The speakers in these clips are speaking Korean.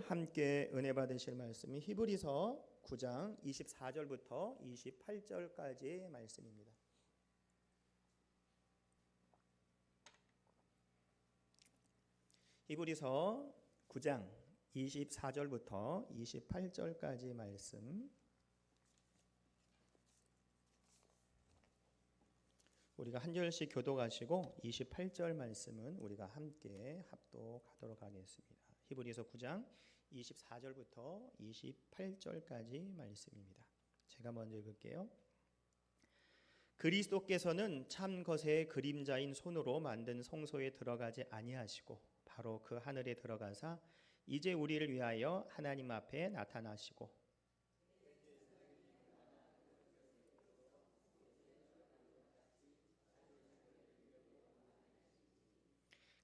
함께 은혜 받으실 말씀이 히브리서 9장 24절부터 28절까지의 말씀입니다. 히브리서 9장 24절부터 28절까지 말씀, 우리가 한 절씩 교독하시고 28절 말씀은 우리가 함께 합독하도록 하겠습니다. 히브리서 9장 24절부터 28절까지 말씀입니다. 제가 먼저 읽을게요. 그리스도께서는 참 것의 그림자인 손으로 만든 성소에 들어가지 아니하시고 바로 그 하늘에 들어가사 이제 우리를 위하여 하나님 앞에 나타나시고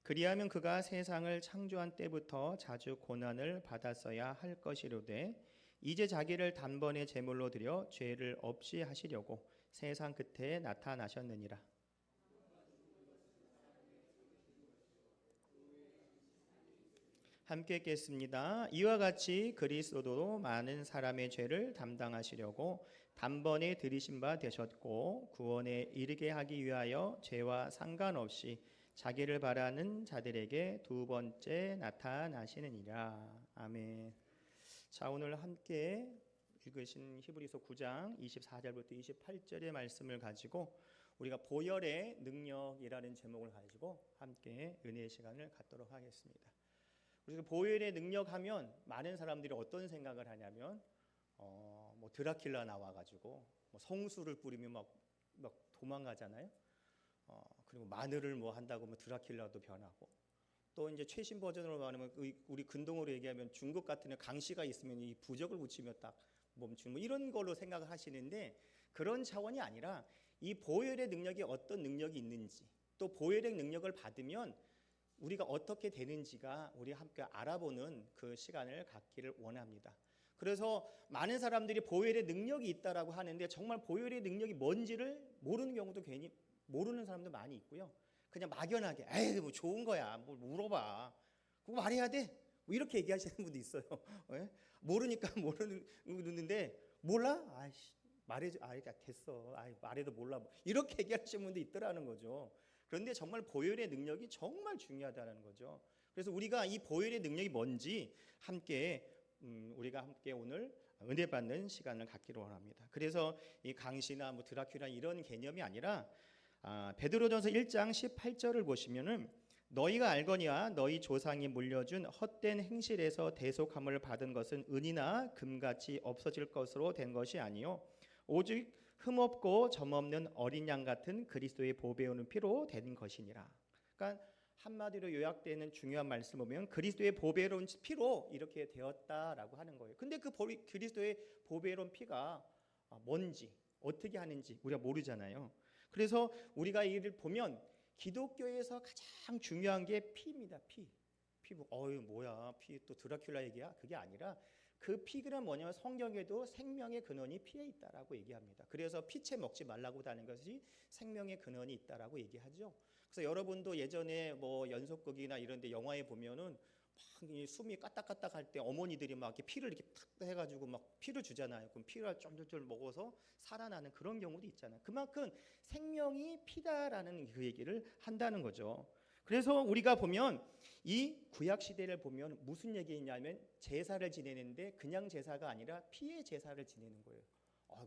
그리하면 그가 세상을 창조한 때부터 자주 고난을 받았어야 할 것이로되 이제 자기를 단번에 제물로 드려 죄를 없이 하시려고 세상 끝에 나타나셨느니라. 함께 읽겠습니다. 이와 같이 그리스도도 많은 사람의 죄를 담당하시려고 단번에 들이신 바 되셨고 구원에 이르게 하기 위하여 죄와 상관없이 자기를 바라는 자들에게 두 번째 나타나시느니라. 아멘. 자, 오늘 함께 읽으신 히브리서 9장 24절부터 28절의 말씀을 가지고 우리가 보혈의 능력이라는 제목을 가지고 함께 은혜의 시간을 갖도록 하겠습니다. 우리가 보혈의 능력하면 많은 사람들이 어떤 생각을 하냐면 뭐 드라큘라 나와가지고 뭐 성수를 뿌리면 막 도망가잖아요. 그리고 마늘을 뭐 한다고 뭐 드라큘라도 변하고, 또 이제 최신 버전으로 말하면 우리 근동으로 얘기하면 중국 같은 데 강씨가 있으면 이 부적을 붙이면 딱 멈추는 뭐 이런 걸로 생각을 하시는데, 그런 차원이 아니라 이 보혈의 능력이 어떤 능력이 있는지, 또 보혈의 능력을 받으면 우리가 어떻게 되는지가 우리 함께 알아보는 그 시간을 갖기를 원합니다. 그래서 많은 사람들이 보혈의 능력이 있다라고 하는데 정말 보혈의 능력이 뭔지를 모르는 경우도 괜히 모르는 사람도 많이 있고요. 그냥 막연하게 에이 뭐 좋은 거야 뭘 물어봐 그거 말해야 돼 뭐 이렇게 얘기하시는 분도 있어요. 네? 모르니까 모르는데 몰라? 아이씨 말해줘. 됐어. 말해도 몰라. 이렇게 얘기하시는 분도 있더라는 거죠. 그런데 정말 보혈의 능력이 정말 중요하다는 거죠. 그래서 우리가 이 보혈의 능력이 뭔지 우리가 함께 오늘 은혜 받는 시간을 갖기로 원합니다. 그래서 이 강시나 뭐 드라큘라 이런 개념이 아니라 베드로전서 1장 18절을 보시면은 너희가 알거니와 너희 조상이 물려준 헛된 행실에서 대속함을 받은 것은 은이나 금같이 없어질 것으로 된 것이 아니요 오직 흠없고 점없는 어린 양 같은 그리스도의 보배오는 피로 된 것이니라. 그러니까 한마디로 요약되는 중요한 말씀을 보면 그리스도의 보배로운 피로 이렇게 되었다라고 하는 거예요. 근데 그 그리스도의 보배로운 피가 뭔지 어떻게 하는지 우리가 모르잖아요. 그래서 우리가 이를 보면 기독교에서 가장 중요한 게 피입니다. 피 뭐야 피 또 드라큘라 얘기야? 그게 아니라 그 피가 뭐냐면 성경에도 생명의 근원이 피에 있다라고 얘기합니다. 그래서 피채 먹지 말라고 하는 것이 생명의 근원이 있다라고 얘기하죠. 그래서 여러분도 예전에 뭐 연속극이나 이런 데 영화에 보면은 막 숨이 까딱까딱 할 때 어머니들이 막 이렇게 피를 이렇게 탁 해가지고 막 피를 주잖아요. 그럼 피를 쫄쫄 먹어서 살아나는 그런 경우도 있잖아요. 그만큼 생명이 피다라는 그 얘기를 한다는 거죠. 그래서 우리가 보면 이 구약 시대를 보면 무슨 얘기냐면 제사를 지내는데 그냥 제사가 아니라 피의 제사를 지내는 거예요.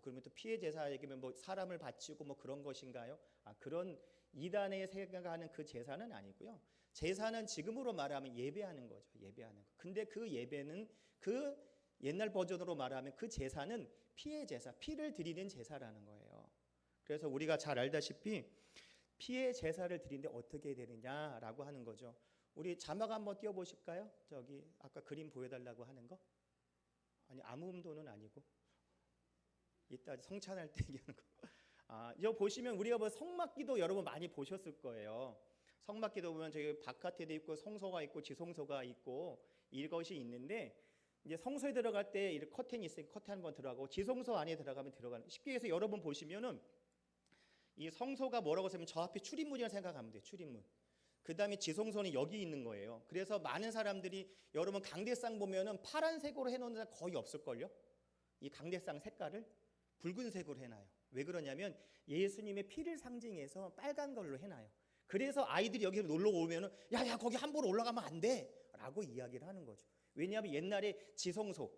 그러면 또 피의 제사 얘기면 뭐 사람을 바치고 뭐 그런 것인가요? 그런 이단에 생각하는 그 제사는 아니고요. 제사는 지금으로 말하면 예배하는 거죠. 예배하는 거. 근데 그 예배는 그 옛날 버전으로 말하면 그 제사는 피의 제사, 피를 드리는 제사라는 거예요. 그래서 우리가 잘 알다시피 피의 제사를 드리는데 어떻게 되느냐라고 하는 거죠. 우리 자막 한번 띄워보실까요? 저기 아까 그림 보여달라고 하는 거? 아니 아무 음도는 아니고 이따 성찬할 때 얘기하는 거. 이거 보시면 우리가 뭐 성막기도 여러분 많이 보셨을 거예요. 성막기도 보면 저기 바깥에도 있고 성소가 있고 지성소가 있고 이것이 있는데 이제 성소에 들어갈 때 이렇게 커튼이 있으니까 커튼 한번 들어가고 지성소 안에 들어가면 들어가는. 쉽게 해서 여러분 보시면은 이 성소가 뭐라고 하면 저 앞에 출입문이라고 생각하면 돼요. 출입문. 그다음에 지성소는 여기 있는 거예요. 그래서 많은 사람들이 여러분 강대상 보면은 파란색으로 해놓는 사람 거의 없을걸요. 이 강대상 색깔을 붉은색으로 해놔요. 왜 그러냐면 예수님의 피를 상징해서 빨간 걸로 해놔요. 그래서 아이들이 여기로 놀러 오면은 야야 거기 함부로 올라가면 안 돼라고 이야기를 하는 거죠. 왜냐하면 옛날에 지성소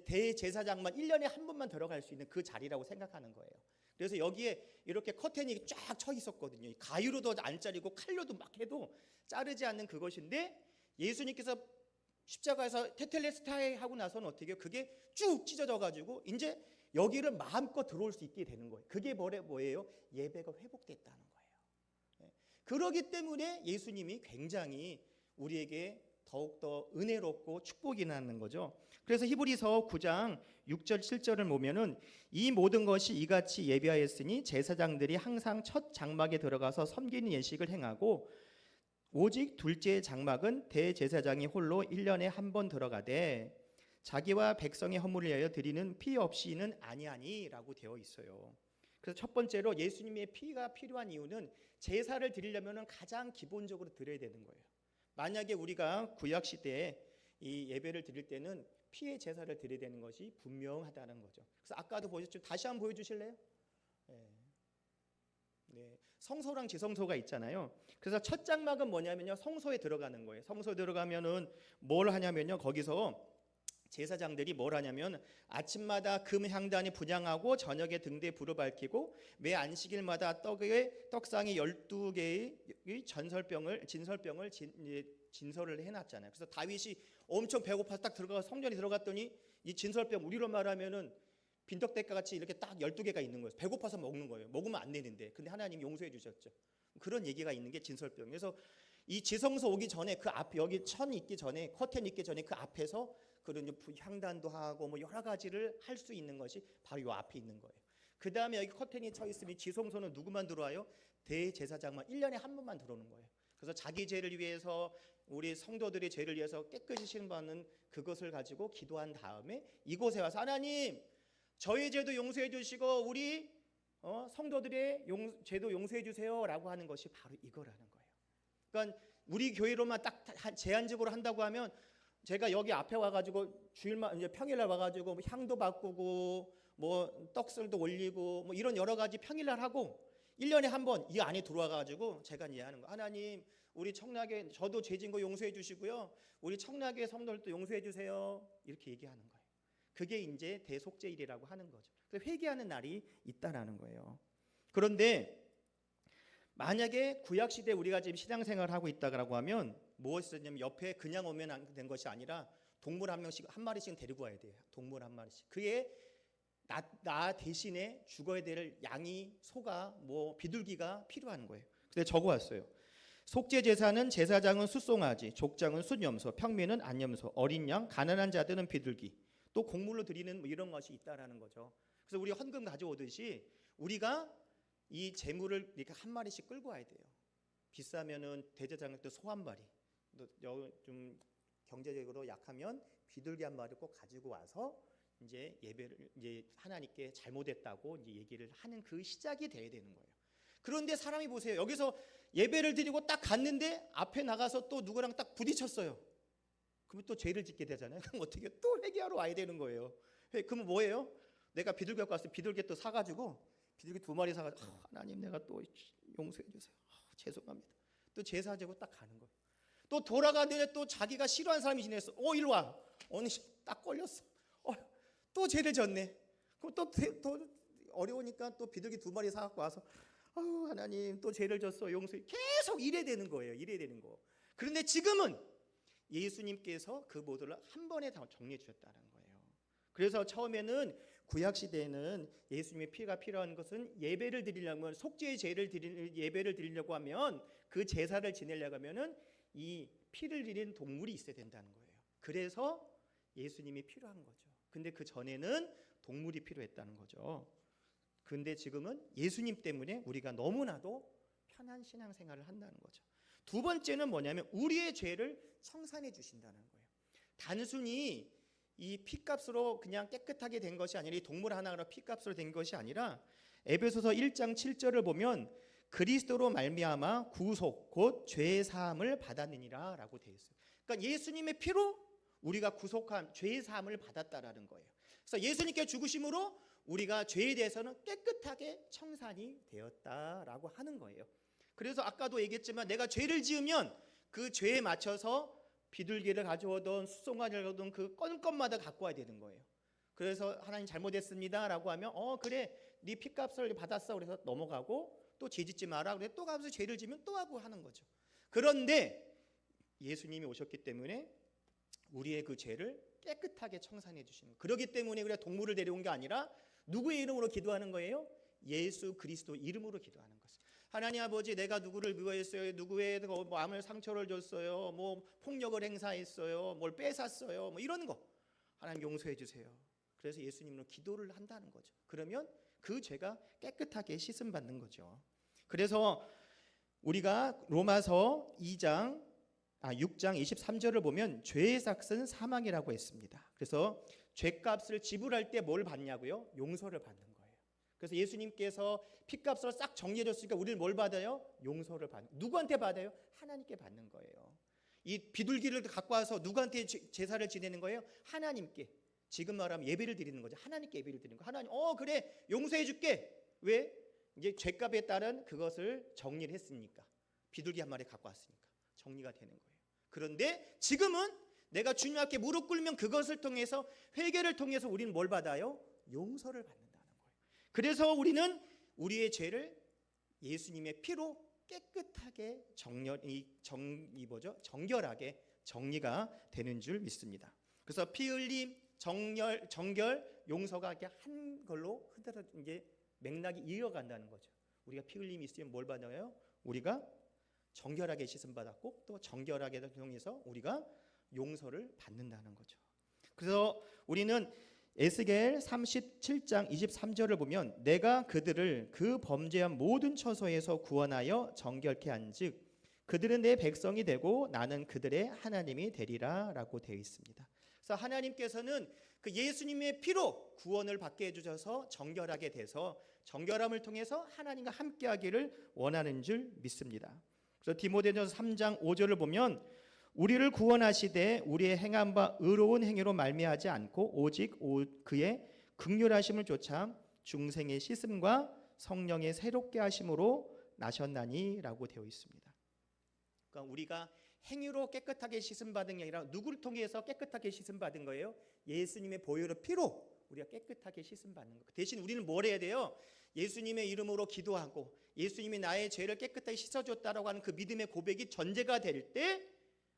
대제사장만 1년에 한 번만 들어갈 수 있는 그 자리라고 생각하는 거예요. 그래서 여기에 이렇게 커튼이 쫙 쳐 있었거든요. 가위로도 안 자르고 칼로도 막 해도 자르지 않는 그것인데 예수님께서 십자가에서 테텔레스타이 하고 나서는 어떻게 해요? 그게 쭉 찢어져 가지고 이제 여기를 마음껏 들어올 수 있게 되는 거예요. 그게 뭐예요? 예배가 회복됐다는 거예요. 그러기 때문에 예수님이 굉장히 우리에게 더욱더 은혜롭고 축복이 나는 거죠. 그래서 히브리서 9장 6절 7절을 보면은 이 모든 것이 이같이 예비하였으니 제사장들이 항상 첫 장막에 들어가서 섬기는 예식을 행하고 오직 둘째 장막은 대제사장이 홀로 1년에 한 번 들어가되 자기와 백성의 허물을 위하여 드리는 피 없이는 아니하니라고 되어 있어요. 그래서 첫 번째로 예수님의 피가 필요한 이유는 제사를 드리려면 가장 기본적으로 드려야 되는 거예요. 만약에 우리가 구약 시대에 이 예배를 드릴 때는 피의 제사를 드려야 되는 것이 분명하다는 거죠. 그래서 아까도 보셨죠? 다시 한번 보여주실래요? 네, 성소랑 지성소가 있잖아요. 그래서 첫 장막은 뭐냐면요, 성소에 들어가는 거예요. 성소에 들어가면은 뭘 하냐면요, 거기서 제사장들이 뭘 하냐면 아침마다 금 향단이 분향하고 저녁에 등대에 불을 밝히고 매 안식일마다 떡상에 12개의 진설병을 진설을 해놨잖아요. 그래서 다윗이 엄청 배고파서 딱 들어가서 성전에 들어갔더니 이 진설병, 우리로 말하면은 빈떡대가 같이 이렇게 딱 12개가 있는 거예요. 배고파서 먹는 거예요. 먹으면 안 되는데. 근데 하나님이 용서해 주셨죠. 그런 얘기가 있는 게 진설병. 그래서 이 지성소 오기 전에 그 앞, 여기 천 있기 전에, 커튼 있기 전에 그 앞에서 그런 향단도 하고 뭐 여러 가지를 할 수 있는 것이 바로 이 앞에 있는 거예요. 그 다음에 여기 커튼이 쳐 있으면 지성소는 누구만 들어와요? 대제사장만 1년에 한 번만 들어오는 거예요. 그래서 자기 죄를 위해서, 우리 성도들의 죄를 위해서 깨끗이 신받는 그것을 가지고 기도한 다음에 이곳에 와서 하나님 저희 죄도 용서해 주시고 우리 성도들의 죄도 용서해 주세요라고 하는 것이 바로 이거라는 거예요. 그러니까 우리 교회로만 딱 제한적으로 한다고 하면 제가 여기 앞에 와가지고 주일만 이제 평일날 와가지고 뭐 향도 바꾸고 뭐 떡술도 올리고 뭐 이런 여러 가지 평일날 하고 1년에 한 번 이 안에 들어와가지고 제가 이해하는 거. 하나님 우리 청락에 저도 죄진 거 용서해 주시고요. 우리 청락의 성도들도 용서해 주세요. 이렇게 얘기하는 거예요. 그게 이제 대속죄일이라고 하는 거죠. 그래서 회개하는 날이 있다라는 거예요. 그런데 만약에 구약 시대 우리가 지금 신앙생활을 하고 있다고 하면 무엇이 있냐면 옆에 그냥 오면 안 된 것이 아니라 동물 한 마리씩 데리고 와야 돼요. 동물 한 마리씩. 그게 나 대신에 죽어야 될 양이, 소가, 뭐 비둘기가 필요한 거예요. 근데 적어 왔어요. 속죄 제사는 제사장은 숫송아지, 족장은 숫염소, 평민은 안염소, 어린 양, 가난한 자들은 비둘기, 또 곡물로 드리는 뭐 이런 것이 있다라는 거죠. 그래서 우리 헌금 가져오듯이 우리가 이 재물을 이렇게 한 마리씩 끌고 와야 돼요. 비싸면은 대제사장은 또 소 한 마리, 좀 경제적으로 약하면 비둘기 한 마리 꼭 가지고 와서 이제 예배를 이제 하나님께 잘못했다고 이제 얘기를 하는 그 시작이 돼야 되는 거예요. 그런데 사람이 보세요. 여기서 예배를 드리고 딱 갔는데 앞에 나가서 또 누구랑 딱 부딪혔어요. 그러면 또 죄를 짓게 되잖아요. 그럼 어떻게 또 회개하러 와야 되는 거예요. 그러면 뭐예요? 내가 비둘기 갖고 왔으면 비둘기 또 사가지고 비둘기 2마리 사가지고 하나님 내가 또 용서해 주세요. 죄송합니다. 또 제사 지고 딱 가는 거예요. 또 돌아가는데 또 자기가 싫어하는 사람이 지냈어. 일로 와. 어느 딱 걸렸어. 또 죄를 졌네. 그럼 또 어려우니까 또 비둘기 2마리 사갖고 와서 하나님 또 죄를 졌어. 용서해. 계속 이래 되는 거예요. 이래 되는 거. 그런데 지금은 예수님께서 그 모두를 한 번에 다 정리해 주셨다는 거예요. 그래서 처음에는 구약 시대에는 예수님의 피가 필요한 것은 예배를 드리려면 속죄의 예배를 드리려고 하면 그 제사를 지내려고 하면은 이 피를 드리는 동물이 있어야 된다는 거예요. 그래서 예수님이 필요한 거죠. 근데 그 전에는 동물이 필요했다는 거죠. 근데 지금은 예수님 때문에 우리가 너무나도 편한 신앙생활을 한다는 거죠. 두 번째는 뭐냐면 우리의 죄를 청산해 주신다는 거예요. 단순히 이 피값으로 그냥 깨끗하게 된 것이 아니라 이 동물 하나로 피값으로 된 것이 아니라 에베소서 1장 7절을 보면 그리스도로 말미암아 구속 곧 죄 사함을 받았느니라라고 되어 있어요. 그러니까 예수님의 피로 우리가 구속함, 죄 사함을 받았다라는 거예요. 그래서 예수님께 죽으심으로 우리가 죄에 대해서는 깨끗하게 청산이 되었다라고 하는 거예요. 그래서 아까도 얘기했지만 내가 죄를 지으면 그 죄에 맞춰서 비둘기를 가져오든 숫송아지를 가져오든 그 건건마다 갖고 와야 되는 거예요. 그래서 하나님 잘못했습니다라고 하면 그래 네 피값을 받았어 그래서 넘어가고 또 죄 짓지 마라 그래 또 가면서 죄를 지면 또 하고 하는 거죠. 그런데 예수님이 오셨기 때문에 우리의 그 죄를 깨끗하게 청산해 주시는 거예요. 그렇기 때문에 우리가 동물을 데려온 게 아니라 누구의 이름으로 기도하는 거예요? 예수 그리스도 이름으로 기도하는 것이죠. 하나님 아버지 내가 누구를 미워했어요? 누구의 마음을 상처를 줬어요? 뭐 폭력을 행사했어요? 뭘 뺏었어요? 뭐 이런 거 하나님 용서해 주세요. 그래서 예수님으로 기도를 한다는 거죠. 그러면 그 죄가 깨끗하게 씻음 받는 거죠. 그래서 우리가 로마서 6장 23절을 보면 죄의 삭은 사망이라고 했습니다. 그래서 죄값을 지불할 때 뭘 받냐고요? 용서를 받는 거예요. 그래서 예수님께서 피값으로 싹 정리해 줬으니까 우리는 뭘 받아요? 용서를 받는. 누구한테 받아요? 하나님께 받는 거예요. 이 비둘기를 갖고 와서 누구한테 제사를 지내는 거예요? 하나님께. 지금 말하면 예배를 드리는 거죠. 하나님께 예배를 드리는 거. 하나님, 그래 용서해 줄게. 왜? 이제 죄값에 따른 그것을 정리를 했으니까. 비둘기 한 마리 갖고 왔으니까 정리가 되는 거예요. 그런데 지금은 내가 주님 앞에 무릎 꿇으면 그것을 통해서 회개를 통해서 우리는 뭘 받아요? 용서를 받는다는 거예요. 그래서 우리는 우리의 죄를 예수님의 피로 깨끗하게 정결하게 정리가 되는 줄 믿습니다. 그래서 피 흘림, 정결, 용서가 이렇게 한 걸로 흐드러 이제 맥락이 이어간다는 거죠. 우리가 피 흘림이 있으면 뭘 받아요? 우리가 정결하게 씻음 받았고 또 정결하게 통해서 우리가 용서를 받는다는 거죠. 그래서 우리는 에스겔 37장 23절을 보면 내가 그들을 그 범죄한 모든 처소에서 구원하여 정결케 한즉 그들은 내 백성이 되고 나는 그들의 하나님이 되리라라고 되어 있습니다. 그래서 하나님께서는 그 예수님의 피로 구원을 받게 해주셔서 정결하게 돼서 정결함을 통해서 하나님과 함께하기를 원하는 줄 믿습니다. 그래서 디모데전서 3장 5절을 보면 우리를 구원하시되 우리의 행한 바 의로운 행위로 말미하지 않고 오직 그의 긍휼하심을 쫓아 중생의 씻음과 성령의 새롭게 하심으로 나셨나니라고 되어 있습니다. 그러니까 우리가 행위로 깨끗하게 씻음 받은 게 아니라 누구를 통해서 깨끗하게 씻음 받은 거예요? 예수님의 보혈의 피로 우리가 깨끗하게 씻음 받는 거. 대신 우리는 뭘 해야 돼요? 예수님의 이름으로 기도하고 예수님이 나의 죄를 깨끗하게 씻어줬다라고 하는 그 믿음의 고백이 전제가 될 때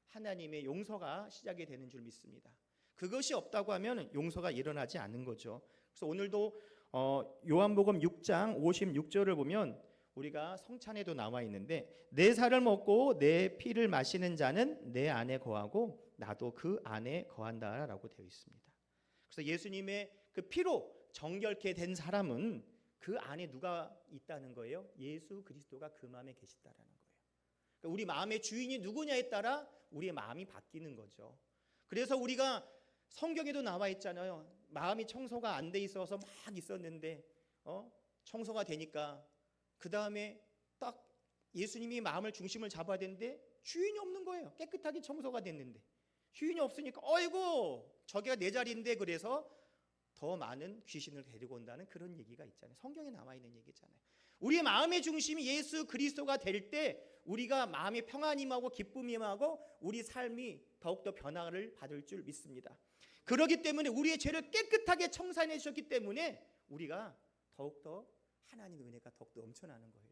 하나님의 용서가 시작이 되는 줄 믿습니다. 그것이 없다고 하면 용서가 일어나지 않는 거죠. 그래서 오늘도 요한복음 6장 56절을 보면 우리가 성찬에도 나와 있는데 내 살을 먹고 내 피를 마시는 자는 내 안에 거하고 나도 그 안에 거한다라고 되어 있습니다. 그래서 예수님의 그 피로 정결케 된 사람은 그 안에 누가 있다는 거예요? 예수 그리스도가 그 마음에 계시다라는 거예요. 그러니까 우리 마음의 주인이 누구냐에 따라 우리의 마음이 바뀌는 거죠. 그래서 우리가 성경에도 나와 있잖아요. 마음이 청소가 안 돼 있어서 막 있었는데 청소가 되니까 그 다음에 딱 예수님이 마음을 중심을 잡아야 되는데 주인이 없는 거예요. 깨끗하게 청소가 됐는데 주인이 없으니까 어이구 저기가 내 자리인데 그래서 더 많은 귀신을 데리고 온다는 그런 얘기가 있잖아요. 성경에 나와 있는 얘기잖아요. 우리의 마음의 중심이 예수 그리스도가 될 때 우리가 마음이 평안이 임하고 기쁨이 임하고 우리 삶이 더욱더 변화를 받을 줄 믿습니다. 그렇기 때문에 우리의 죄를 깨끗하게 청산해 주셨기 때문에 우리가 더욱더 하나님의 은혜가 더욱더 넘쳐나는 거예요.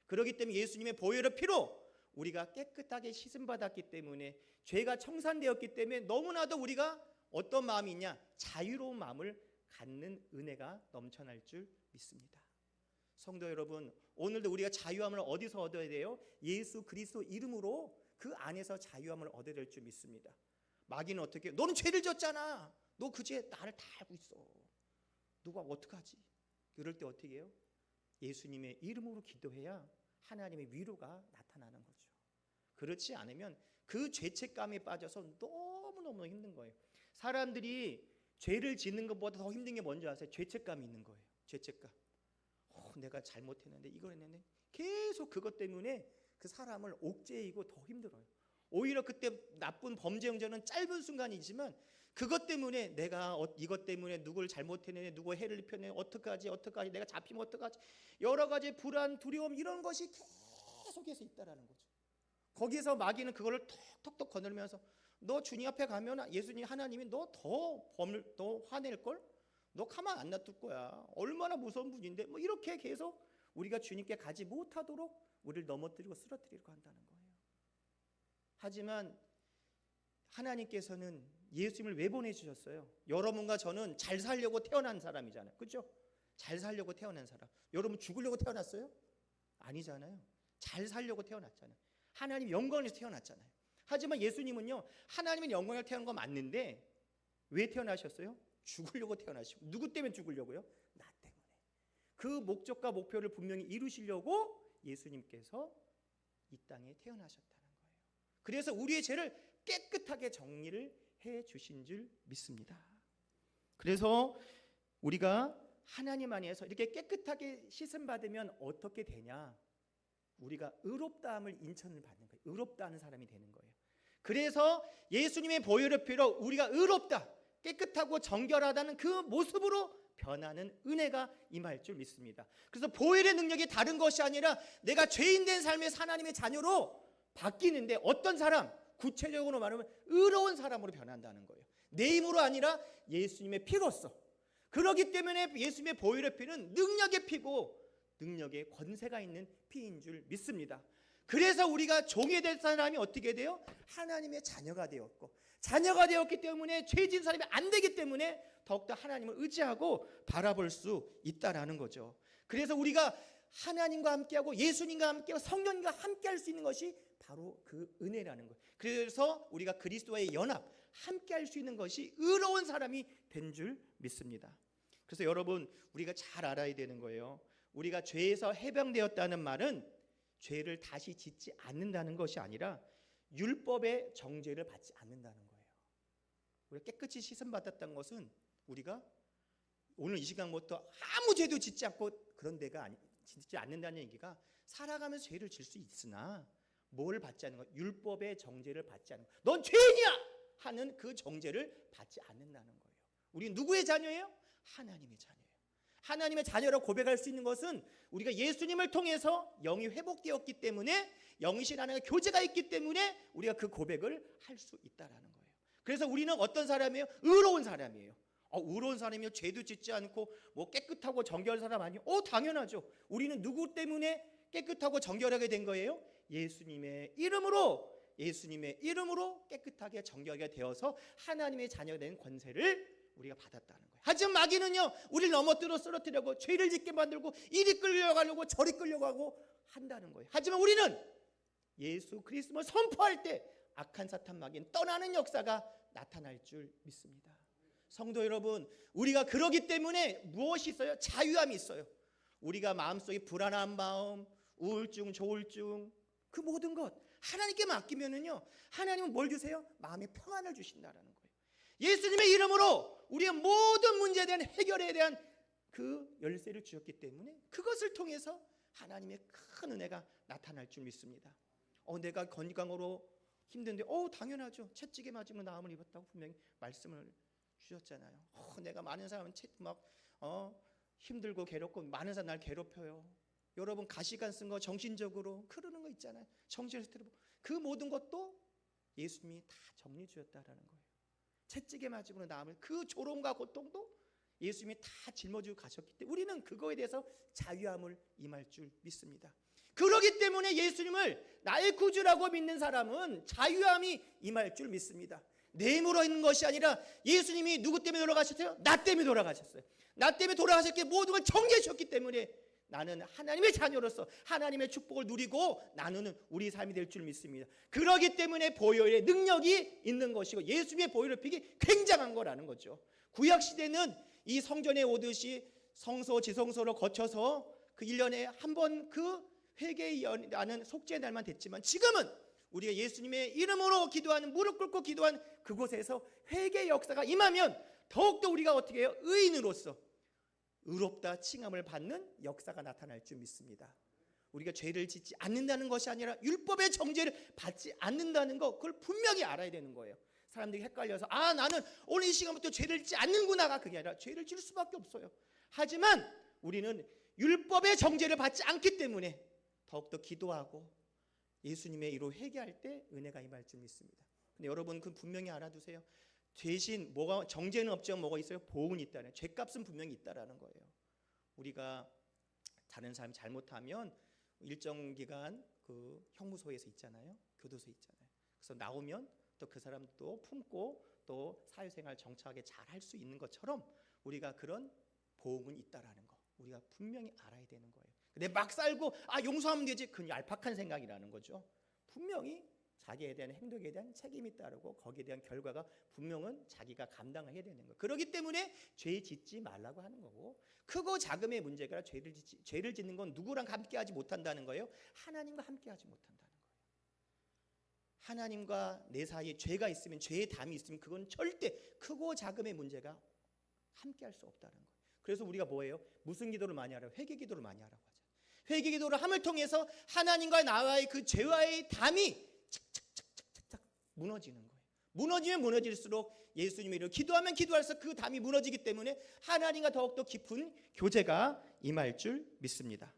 그렇기 때문에 예수님의 보혈의 피로 우리가 깨끗하게 씻음 받았기 때문에 죄가 청산되었기 때문에 너무나도 우리가 어떤 마음이 있냐? 자유로운 마음을 갖는 은혜가 넘쳐날 줄 믿습니다. 성도 여러분, 오늘도 우리가 자유함을 어디서 얻어야 돼요? 예수 그리스도 이름으로 그 안에서 자유함을 얻어야 될 줄 믿습니다. 마귀는 어떻게 해요? 너는 죄를 졌잖아. 너 그 죄 나를 다 알고 있어. 누가 어떡하지? 그럴 때 어떻게 해요? 예수님의 이름으로 기도해야 하나님의 위로가 나타나는 거죠. 그렇지 않으면 그 죄책감에 빠져서 너무너무 힘든 거예요. 사람들이 죄를 짓는 것보다 더 힘든 게 뭔지 아세요? 죄책감이 있는 거예요. 죄책감. 내가 잘못했는데 이걸 했는데 계속 그것 때문에 그 사람을 옥죄이고 더 힘들어요. 오히려 그때 나쁜 범죄 형제는 짧은 순간이지만 그것 때문에 내가 이것 때문에 누굴 잘못했네, 누구 해를 입혔네, 어떡하지, 내가 잡히면 어떡하지, 여러 가지 불안, 두려움 이런 것이 계속해서 있다라는 거죠. 거기서 마귀는 그거를 톡톡톡 거느리면서 너 주님 앞에 가면 예수님 하나님이 너 더 화낼 걸, 너 가만 안 놔둘 거야. 얼마나 무서운 분인데 뭐 이렇게 계속 우리가 주님께 가지 못하도록 우리를 넘어뜨리고 쓰러뜨리려고 한다는 거예요. 하지만 하나님께서는 예수님을 왜 보내주셨어요? 여러분과 저는 잘 살려고 태어난 사람이잖아요. 그렇죠? 잘 살려고 태어난 사람. 여러분 죽으려고 태어났어요? 아니잖아요. 잘 살려고 태어났잖아요. 하나님 영광에서 태어났잖아요. 하지만 예수님은요, 하나님은 영광을 태어난 거 맞는데 왜 태어나셨어요? 죽으려고 태어나시고. 누구 때문에 죽으려고요? 나 때문에. 그 목적과 목표를 분명히 이루시려고 예수님께서 이 땅에 태어나셨다는 거예요. 그래서 우리의 죄를 깨끗하게 정리를 해 주신 줄 믿습니다. 그래서 우리가 하나님 안에서 이렇게 깨끗하게 씻음 받으면 어떻게 되냐? 우리가 의롭다함을 인천을 받는 거예요. 의롭다는 사람이 되는 거예요. 그래서 예수님의 보혈의 피로 우리가 의롭다, 깨끗하고 정결하다는 그 모습으로 변하는 은혜가 임할 줄 믿습니다. 그래서 보혈의 능력이 다른 것이 아니라 내가 죄인된 삶에서 하나님의 자녀로 바뀌는데 어떤 사람, 구체적으로 말하면 의로운 사람으로 변한다는 거예요. 내 힘으로 아니라 예수님의 피로써. 그렇기 때문에 예수님의 보혈의 피는 능력의 피고 능력의 권세가 있는 피인 줄 믿습니다. 그래서 우리가 종이 될 사람이 어떻게 돼요? 하나님의 자녀가 되었고, 자녀가 되었기 때문에 죄진 사람이 안 되기 때문에 더욱더 하나님을 의지하고 바라볼 수 있다라는 거죠. 그래서 우리가 하나님과 함께하고 예수님과 함께하고 성령님과 함께할 수 있는 것이 바로 그 은혜라는 거예요. 그래서 우리가 그리스도와의 연합, 함께할 수 있는 것이 의로운 사람이 된 줄 믿습니다. 그래서 여러분, 우리가 잘 알아야 되는 거예요. 우리가 죄에서 해방되었다는 말은 죄를 다시 짓지 않는다는 것이 아니라 율법의 정죄를 받지 않는다는 거예요. 우리가 깨끗이 씻음 받았다는 것은 우리가 오늘 이 시간부터 아무 죄도 짓지 않고 그런 데가 짓지 않는다는 얘기가 살아가면서 죄를 질 수 있으나 뭘 받지 않는 거예요? 율법의 정죄를 받지 않는 거예요. 넌 죄인이야! 하는 그 정죄를 받지 않는다는 거예요. 우리 누구의 자녀예요? 하나님의 자녀예요. 하나님의 자녀라고 고백할 수 있는 것은 우리가 예수님을 통해서 영이 회복되었기 때문에, 영이신 하나님과 교제가 있기 때문에 우리가 그 고백을 할 수 있다라는 거예요. 그래서 우리는 어떤 사람이에요? 의로운 사람이에요. 의로운 사람이요, 죄도 짓지 않고 뭐 깨끗하고 정결한 사람 아니에요? 당연하죠. 우리는 누구 때문에 깨끗하고 정결하게 된 거예요? 예수님의 이름으로 깨끗하게 정결하게 되어서 하나님의 자녀가 된 권세를 우리가 받았다는 거예요. 하지만 마귀는요, 우리를 넘어뜨려 쓰러뜨리려고, 죄를 짓게 만들고 이리 끌려가려고 저리 끌려가고 한다는 거예요. 하지만 우리는 예수 그리스도를 선포할 때 악한 사탄 마귀는 떠나는 역사가 나타날 줄 믿습니다. 성도 여러분, 우리가 그러기 때문에 무엇이 있어요? 자유함이 있어요. 우리가 마음속에 불안한 마음, 우울증, 조울증, 그 모든 것 하나님께 맡기면은요, 하나님은 뭘 주세요? 마음의 평안을 주신다라는 거예요. 예수님의 이름으로 우리의 모든 문제에 대한 해결에 대한 그 열쇠를 주셨기 때문에 그것을 통해서 하나님의 큰 은혜가 나타날 줄 믿습니다. 내가 건강으로 힘든데 당연하죠. 채찍에 맞으면 나음을 입었다고 분명히 말씀을 주셨잖아요. 내가 많은 사람은 힘들고 괴롭고 많은 사람 날 괴롭혀요. 여러분 가시관 쓴 거 정신적으로 그러는 거 있잖아요. 정신을 스트레스, 그 모든 것도 예수님이 다 정리해 주셨다라는 거예요. 채찍에 맞으면 나음을, 그 조롱과 고통도 예수님이 다 짊어지고 가셨기 때문에 우리는 그거에 대해서 자유함을 임할 줄 믿습니다. 그렇기 때문에 예수님을 나의 구주라고 믿는 사람은 자유함이 임할 줄 믿습니다. 내 힘으로 있는 것이 아니라 예수님이 누구 때문에 돌아가셨어요? 나 때문에 돌아가셨어요. 나 때문에 돌아가셨기에 모든 걸 정리해 주셨기 때문에 나는 하나님의 자녀로서 하나님의 축복을 누리고 나누는 우리 삶이 될 줄 믿습니다. 그렇기 때문에 보혈의 능력이 있는 것이고 예수님의 보혈의 픽이 굉장한 거라는 거죠. 구약시대는 이 성전에 오듯이 성소 지성소를 거쳐서 그 1년에 한 번 그 회개하는 속죄의 날만 됐지만, 지금은 우리가 예수님의 이름으로 기도하는, 무릎 꿇고 기도한 그곳에서 회개의 역사가 임하면 더욱더 우리가 어떻게 해요? 의인으로서 의롭다 칭함을 받는 역사가 나타날 줄 믿습니다. 우리가 죄를 짓지 않는다는 것이 아니라 율법의 정죄를 받지 않는다는 것, 그걸 분명히 알아야 되는 거예요. 사람들이 헷갈려서 나는 오늘 이 시간부터 죄를 짓지 않는구나가 그게 아니라 죄를 지을 수밖에 없어요. 하지만 우리는 율법의 정죄를 받지 않기 때문에 더욱더 기도하고 예수님의 이로 회개할 때 은혜가 임할 줄 믿습니다. 근데 여러분 그 분명히 알아두세요. 대신 뭐가 정죄는 없지만 뭐가 있어요? 보응은 있다는, 죄값은 분명히 있다라는 거예요. 우리가 다른 사람이 잘못하면 일정 기간 그 형무소에서 있잖아요. 교도소에 있잖아요. 그래서 나오면 또 그 사람도 품고 또 사회생활 정착하게 잘 할 수 있는 것처럼 우리가 그런 보응은 있다라는 거 우리가 분명히 알아야 되는 거예요. 근데 막 살고 용서하면 되지, 그건 얄팍한 생각이라는 거죠. 분명히 자기에 대한 행동에 대한 책임이 따르고 거기에 대한 결과가 분명은 자기가 감당해야 되는 거예요. 그렇기 때문에 죄 짓지 말라고 하는 거고, 크고 작음의 문제가 아니라 죄를 짓는 건 누구랑 함께하지 못한다는 거예요. 하나님과 함께하지 못한다는 거예요. 하나님과 내 사이에 죄가 있으면, 죄의 담이 있으면 그건 절대 크고 작음의 문제가 함께할 수 없다는 거예요. 그래서 우리가 뭐예요? 무슨 기도를 많이 하라고? 회개 기도를 많이 하라고 하죠. 회개 기도를 함을 통해서 하나님과 나와의 그 죄와의 담이 착착착착착 무너지는 거예요. 무너지면 무너질수록 예수님의 이름으로 기도하면 기도할수록 그 담이 무너지기 때문에 하나님과 더욱더 깊은 교제가 임할 줄 믿습니다.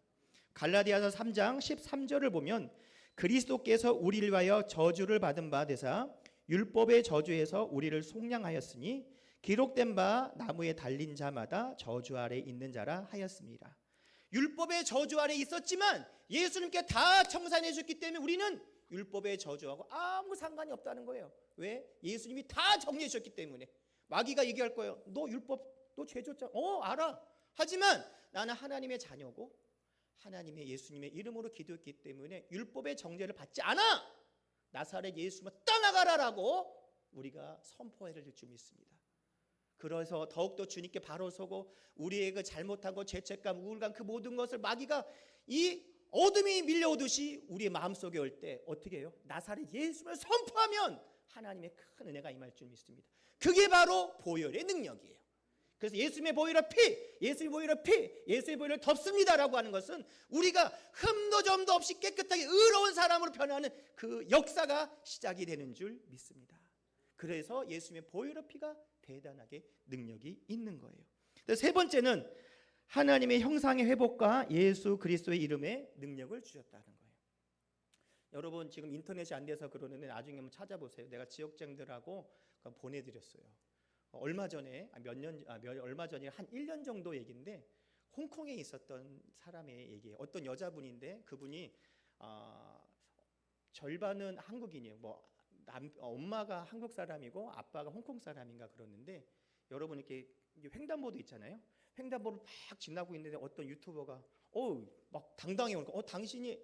갈라디아서 3장 13절을 보면 그리스도께서 우리를 위하여 저주를 받은 바 되사 율법의 저주에서 우리를 속량하였으니 기록된 바 나무에 달린 자마다 저주 아래 있는 자라 하였습니다. 율법의 저주 아래 있었지만 예수님께 다 청산해 줬기 때문에 우리는 율법의 저주하고 아무 상관이 없다는 거예요. 왜? 예수님이 다 정리해 주셨기 때문에. 마귀가 얘기할 거예요. 너 율법, 너 죄 졌잖아. 알아. 하지만 나는 하나님의 자녀고 하나님의 예수님의 이름으로 기도했기 때문에 율법의 정죄를 받지 않아. 나사렛 예수만 떠나가라라고 우리가 선포해야 될 줄 믿습니다. 그래서 더욱더 주님께 바로 서고 우리의 그 잘못하고 죄책감, 우울감 그 모든 것을 마귀가 이 어둠이 밀려오듯이 우리의 마음속에 올 때 어떻게 해요? 나사렛 예수를 선포하면 하나님의 큰 은혜가 임할 줄 믿습니다. 그게 바로 보혈의 능력이에요. 그래서 예수님의 보혈의 피, 예수의 보혈의 피, 예수의 보혈을 덮습니다라고 하는 것은 우리가 흠도 점도 없이 깨끗하게 의로운 사람으로 변하는 그 역사가 시작이 되는 줄 믿습니다. 그래서 예수님의 보혈의 피가 대단하게 능력이 있는 거예요. 세 번째는 하나님의 형상의 회복과 예수 그리스도의 이름에 능력을 주셨다는 거예요. 여러분 지금 인터넷이 안 돼서 그러는데 나중에 한번 찾아보세요. 내가 지역장들하고 보내드렸어요. 얼마 전에 얼마 전에 한 1년 정도 얘기인데 홍콩에 있었던 사람의 얘기예요. 어떤 여자분인데 그분이 절반은 한국인이에요. 엄마가 한국 사람이고 아빠가 홍콩 사람인가 그러는데 여러분 이렇게 횡단보도 있잖아요. 횡단보를 막 지나고 있는데 어떤 유튜버가 막 당당해 오니까 당신이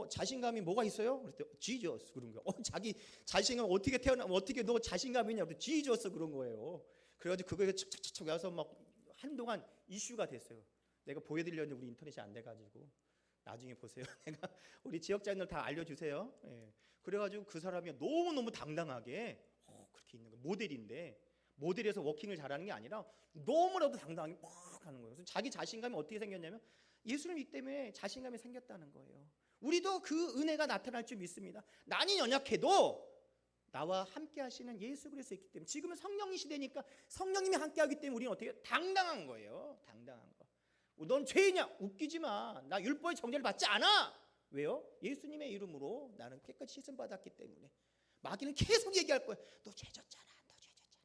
자신감이 뭐가 있어요? 그랬더니 지저스 그런 거예요. 자기 자신감 어떻게 태어나면 어떻게 너 자신감이 있냐? 지저스 그런 거예요. 그래가지고 그거에 착착착 와서 막 한동안 이슈가 됐어요. 내가 보여드리려는데 우리 인터넷이 안 돼가지고 나중에 보세요. 내가 우리 지역자들 다 알려주세요. 예. 그래가지고 그 사람이 너무너무 당당하게 그렇게 있는 거예요. 모델인데 모델에서 워킹을 잘하는 게 아니라 너무나도 당당하게 막 하는 거예요. 그래서 자기 자신감이 어떻게 생겼냐면 예수님 믿기 때문에 자신감이 생겼다는 거예요. 우리도 그 은혜가 나타날 줄 믿습니다. 나는 연약해도 나와 함께 하시는 예수 그리스도 있기 때문에 지금은 성령이 시대니까 성령님이 함께 하기 때문에 우리는 어떻게 당당한 거예요. 당당한 거. 넌 죄이냐? 웃기지 마. 나 율법의 정죄를 받지 않아. 왜요? 예수님의 이름으로 나는 깨끗이 씻음 받았기 때문에. 마귀는 계속 얘기할 거야. 너 죄 졌잖아. 너 죄 졌잖아.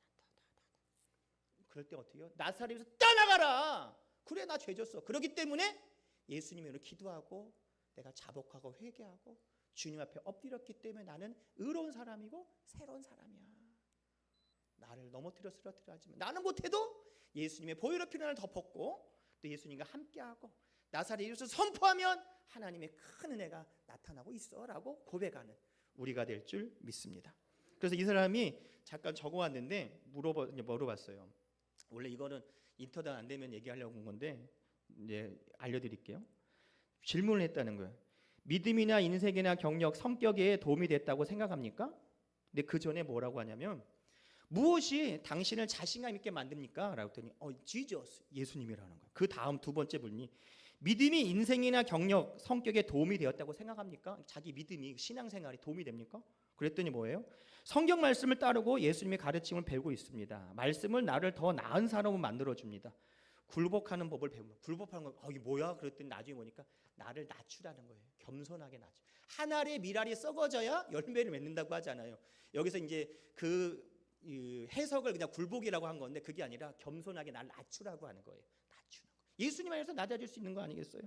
그럴 때 어떻게 해요? 나사렛에서 떠나가라. 그래 나 죄 졌어. 그렇기 때문에 예수님의 이름으로 기도하고 내가 자복하고 회개하고 주님 앞에 엎드렸기 때문에 나는 의로운 사람이고 새로운 사람이야. 나를 넘어뜨려 쓰러뜨려 하지만 나는 못해도 예수님의 보혈의 피로 나를 덮었고 또 예수님과 함께하고 나사렛 예수를 선포하면 하나님의 큰 은혜가 나타나고 있어라고 고백하는 우리가 될 줄 믿습니다. 그래서 이 사람이 잠깐 적어왔는데 물어봤어요. 원래 이거는 인터넷 안 되면 얘기하려고 한 건데 이제 알려드릴게요. 질문을 했다는 거예요. 믿음이나 인생이나 경력, 성격에 도움이 됐다고 생각합니까? 근데 그 전에 뭐라고 하냐면 무엇이 당신을 자신감 있게 만듭니까? 라고 했더니 Jesus, 예수님이라는 거예요. 그 다음 두 번째 분이 믿음이 인생이나 경력, 성격에 도움이 되었다고 생각합니까? 자기 믿음이 신앙생활에 도움이 됩니까? 그랬더니 뭐예요? 성경 말씀을 따르고 예수님의 가르침을 배우고 있습니다. 말씀을 나를 더 나은 사람으로 만들어줍니다. 굴복하는 법을 배웁니다. 굴복하는 거 이게 뭐야? 그랬더니 나중에 보니까 나를 낮추라는 거예요. 겸손하게 낮추. 한 알의 밀알이 썩어져야 열매를 맺는다고 하잖아요. 여기서 이제 그 해석을 그냥 굴복이라고 한 건데 그게 아니라 겸손하게 나를 낮추라고 하는 거예요. 낮추는 거. 예수님 안에서 낮아질 수 있는 거 아니겠어요?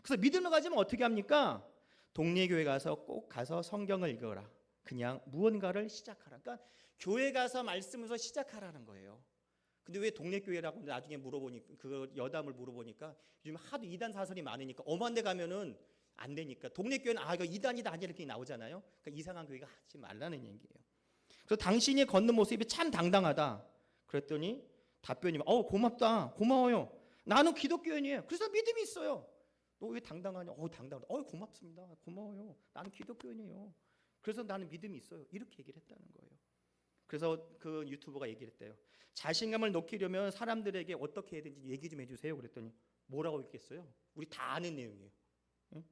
그래서 믿음을 가지면 어떻게 합니까? 동네교회 가서 꼭 가서 성경을 읽어라. 그냥 무언가를 시작하라. 그러니까 교회 가서 말씀에서 시작하라는 거예요. 근데 왜 동네교회라고 나중에 물어보니까 그 여담을 물어보니까 요즘 하도 이단 사설이 많으니까 엄한 데 가면은 안 되니까 동네교회는 이거 이단이다 아니 이렇게 나오잖아요. 그러니까 이상한 교회가 하지 말라는 얘기예요. 그래서 당신이 걷는 모습이 참 당당하다. 그랬더니 답변이 고맙다. 고마워요. 나는 기독교인이에요. 그래서 믿음이 있어요. 너 왜 당당하냐? 당당하다. 고맙습니다. 고마워요. 나는 기독교인이에요. 그래서 나는 믿음이 있어요. 이렇게 얘기를 했다는 거예요. 그래서 그 유튜버가 얘기를 했대요. 자신감을 높이려면 사람들에게 어떻게 해야 되는지 얘기 좀 해주세요. 그랬더니 뭐라고 했겠어요? 우리 다 아는 내용이에요. 응?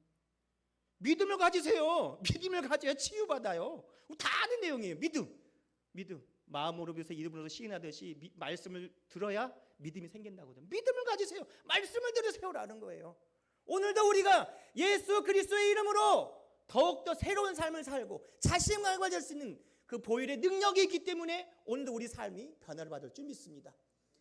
믿음을 가지세요. 믿음을 가져야 치유받아요. 우리 다 아는 내용이에요. 믿음. 마음으로 비해서 이름으로 시인하듯이 말씀을 들어야 믿음이 생긴다고. 믿음을 가지세요. 말씀을 들으세요라는 거예요. 오늘도 우리가 예수 그리스도의 이름으로 더욱더 새로운 삶을 살고 자신감을 가질 수 있는 그 보혈의 능력이 있기 때문에 오늘도 우리 삶이 변화를 받을 줄 믿습니다.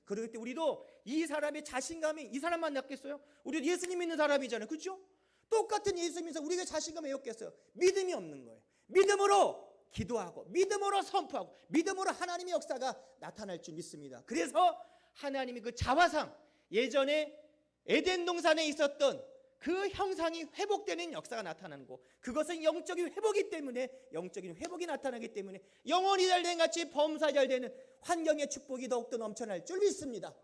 그렇기 때문에 우리도 이 사람의 자신감이 이 사람만 낫겠어요? 우리도 예수님 믿는 사람이잖아요. 그렇죠? 똑같은 예수 믿어서 우리가 자신감이 왜 없겠어요? 믿음이 없는 거예요. 믿음으로 기도하고 믿음으로 선포하고 믿음으로 하나님의 역사가 나타날 줄 믿습니다. 그래서 하나님이 그 자화상 예전에 에덴 동산에 있었던 그 형상이 회복되는 역사가 나타나는 거. 그것은 영적인 회복이기 때문에 영적인 회복이 나타나기 때문에 영혼이 잘된 같이 범사 잘되는 환경의 축복이 더욱더 넘쳐날 줄 믿습니다.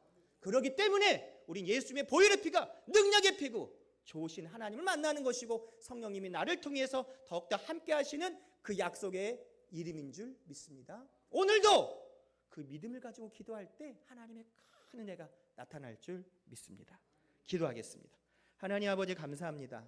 그렇기 때문에 우린 예수님의 보혈의 피가 능력의 피고 좋으신 하나님을 만나는 것이고 성령님이 나를 통해서 더욱더 함께 하시는 그 약속의 이름인 줄 믿습니다. 오늘도 그 믿음을 가지고 기도할 때 하나님의 큰 은혜가 나타날 줄 믿습니다. 기도하겠습니다. 하나님 아버지 감사합니다.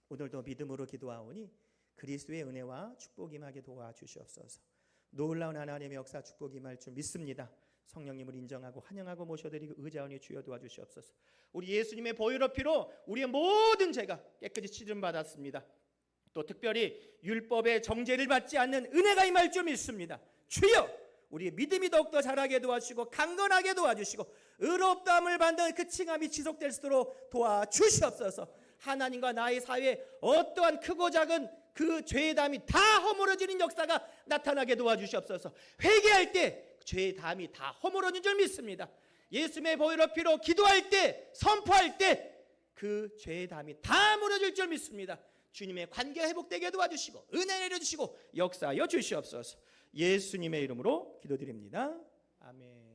오늘도 믿음으로 기도하오니 그리스도의 은혜와 축복이 임하게 도와주시옵소서. 놀라운 하나님의 역사 축복이 임할 줄 믿습니다. 성령님을 인정하고 환영하고 모셔드리고 의자오니 주여 도와주시옵소서. 우리 예수님의 보혈의 피로 우리의 모든 죄가 깨끗이 치름받았습니다. 또 특별히 율법의 정죄를 받지 않는 은혜가 임할 줄 믿습니다. 주여 우리의 믿음이 더욱더 자라게 도와주시고 강건하게 도와주시고 의롭다함을 받는 그 칭함이 지속될 수 있도록 도와주시옵소서. 하나님과 나의 사이에 어떠한 크고 작은 그 죄의 담이 다 허물어지는 역사가 나타나게 도와주시옵소서. 회개할 때 죄의 담이 다 허물어진 줄 믿습니다. 예수님의 보혈의 피로 기도할 때 선포할 때 그 죄의 담이 다 무너질 줄 믿습니다. 주님의 관계가 회복되게 도와주시고 은혜 내려주시고 역사하여 주시옵소서. 예수님의 이름으로 기도드립니다. 아멘.